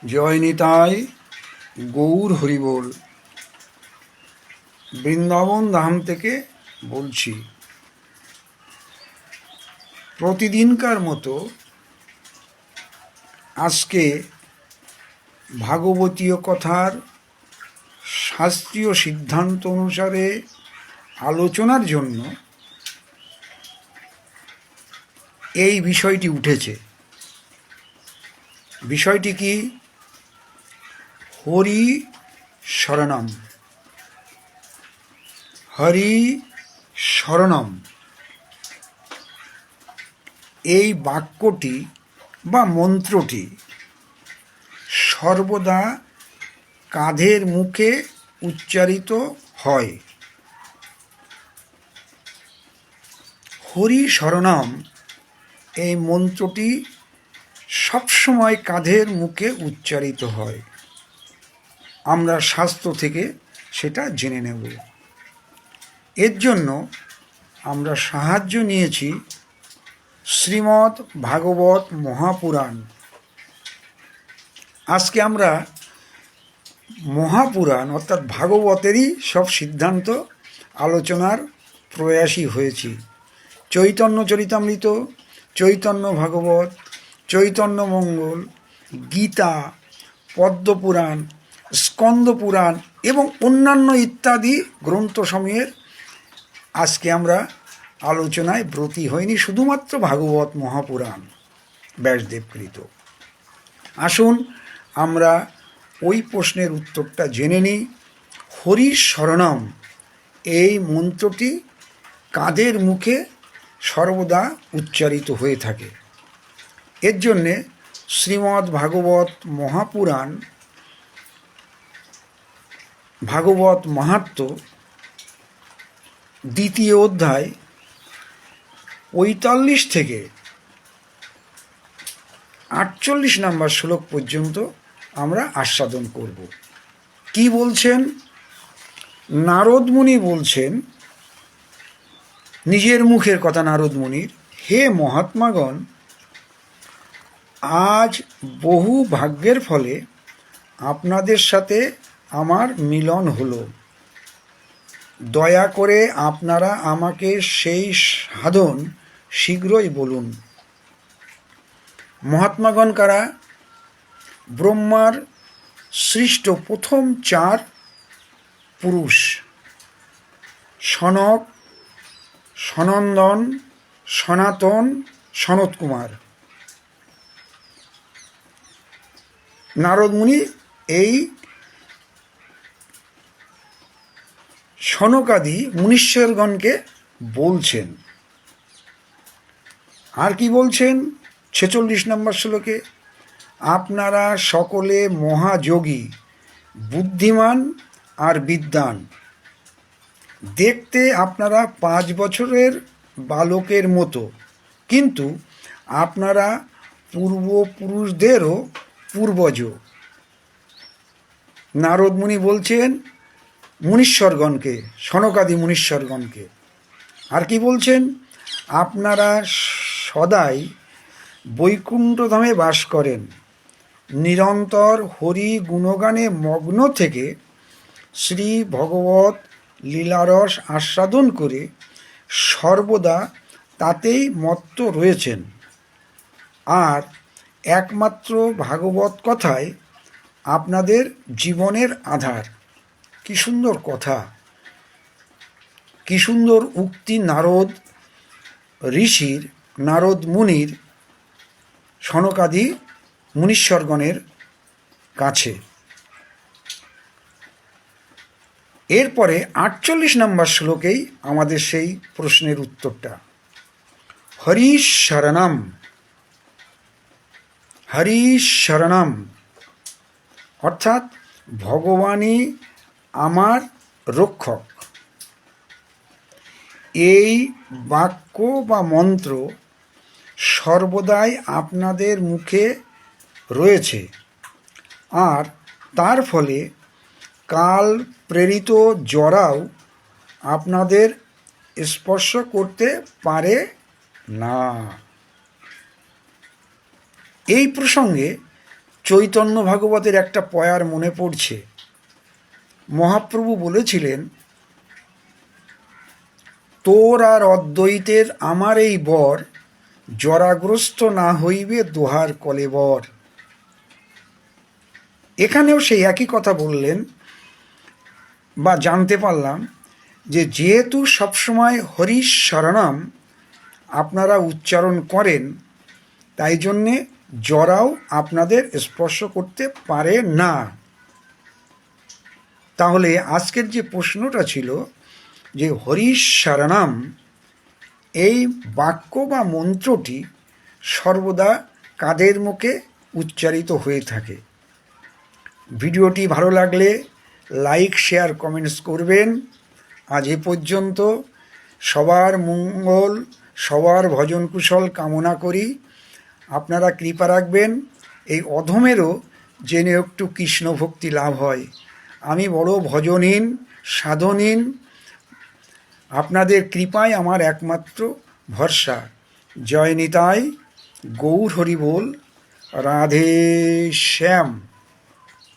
জয় নিতাই গৌর হরিবোল। বৃন্দাবন ধাম থেকে বলছি। প্রতিদিনকার মতো আজকে ভাগবতীয় কথার শাস্ত্রীয় সিদ্ধান্ত অনুসারে আলোচনার জন্য এই বিষয়টি উঠেছে। বিষয়টি কি? হরি শরণম। হরি শরণম এই বাক্যটি বা মন্ত্রটি সর্বদা কাঁধের মুখে উচ্চারিত হয়। হরি শরণম এই মন্ত্রটি সবসময় কাঁধের মুখে উচ্চারিত হয়। আমরা শাস্ত্র থেকে সেটা জেনে নেব। এর জন্য আমরা সাহায্য নিয়েছি শ্রীমদ্ ভাগবত মহাপুরাণ। আজকে আমরা মহাপুরাণ অর্থাৎ ভাগবতেরই সব সিদ্ধান্ত আলোচনার প্রয়াসী হয়েছি। চৈতন্য চরিতামৃত, চৈতন্য ভাগবত, চৈতন্য মঙ্গল, গীতা, পদ্মপুরাণ, স্কন্দ পুরাণ এবং অন্যান্য ইত্যাদি গ্রন্থসমূহের আজকে আমরা আলোচনায় ব্রতী হইনি, শুধুমাত্র ভাগবত মহাপুরাণ ব্যাসদেবকৃত। আসুন আমরা ওই প্রশ্নের উত্তরটা জেনে নিই। হরি শরণম এই মন্ত্রটি কাঁধের মুখে সর্বদা উচ্চারিত হয়ে থাকে। এর জন্যে শ্রীমদ্ ভাগবত মহাপুরাণ ভাগবত মাহাত্ম্য দ্বিতীয় অধ্যায় ৪৫ থেকে ৪৮ নম্বর শ্লোক পর্যন্ত আমরা আস্বাদন করব। কি বলছেন? নারদ মুনি বলছেন, নিজের মুখের কথা নারদ মুনির, হে মহাত্মাগণ, আজ বহু ভাগ্যের ফলে আপনাদের সাথে আমার মিলন হলো। দয়া করে আপনারা আমাকে সেই সাধন শীঘ্রই বলুন। মহাত্মাগণ কারা? ব্রহ্মার সৃষ্ট প্রথম 4 পুরুষ, সনক, সনন্দন, সনাতন, সনত কুমার। নারদ মুনি এই সনকাদি মুনীশ্বরগণকে বলছেন। আর কি বলছেন ৪৬ নম্বর শ্লোকে? আপনারা সকলে মহাযোগী, বুদ্ধিমান আর বিদ্বান। দেখতে আপনারা 5 বছরের বালকের মতো, কিন্তু আপনারা পূর্বপুরুষদেরও পূর্বজ। নারদ মুনি বলছেন মুনীশ্বরগণকে, সনকাদি মুনীশ্বরগণকে। আর কি বলছেন? আপনারা সদাই বৈকুণ্ঠধামে বাস করেন, নিরন্তর হরি গুণগানে মগ্ন থেকে শ্রী ভগবত লীলারস আস্বাদন করে সর্বদা তাতেই মত্ত রয়েছেন। আর একমাত্র ভাগবত কথাই আপনাদের জীবনের আধার। কি সুন্দর কথা, কি সুন্দর উক্তি নারদ ঋষির, নারদ মুনির সনকাদি মুনীশ্বরগণের কাছে। এরপরে ৪৮ নম্বর শ্লোকেই আমাদের সেই প্রশ্নের উত্তরটা। হরি শরণম। হরি শরণম অর্থাৎ ভগবানই আমার রক্ষক। এই বাক্য বা মন্ত্র সর্বদাই আপনাদের মুখে রয়েছে, আর তার ফলে কাল প্রেরিত জরাও আপনাদের স্পর্শ করতে পারে না। এই প্রসঙ্গে চৈতন্য ভাগবতের একটা পয়ার মনে পড়ছে। মহাপ্রভু বলেছিলেন, তোর আর অদ্বৈতের আমার এই বর, জরাগ্রস্ত না হইবে দোহার কলেবর। এখানেও সেই একই কথা বললেন, বা জানতে পারলাম যে যেহেতু সবসময় হরিশ শরণম আপনারা উচ্চারণ করেন, তাই জন্যে জরাও আপনাদের স্পর্শ করতে পারে না। তাহলে আজকের যে প্রশ্নটা ছিল যে হরিশ শরণম এই বাক্য বা মন্ত্রটি সর্বদা কাদের মুখে উচ্চারিত হয়ে থাকে? ভিডিওটি ভালো লাগলে লাইক, শেয়ার, কমেন্টস করবেন। আজ এ পর্যন্ত। সবার মঙ্গল, সবার ভজন কুশল কামনা করি। আপনারা কৃপা রাখবেন এই অধমেরও যেন একটু কৃষ্ণ ভক্তি লাভ হয়। আমি বড় ভজনহীন, সাধনহীন, আপনাদের কৃপায় আমার একমাত্র ভরসা। জয় নিতাই, গৌর হরি বল, রাধে শ্যাম।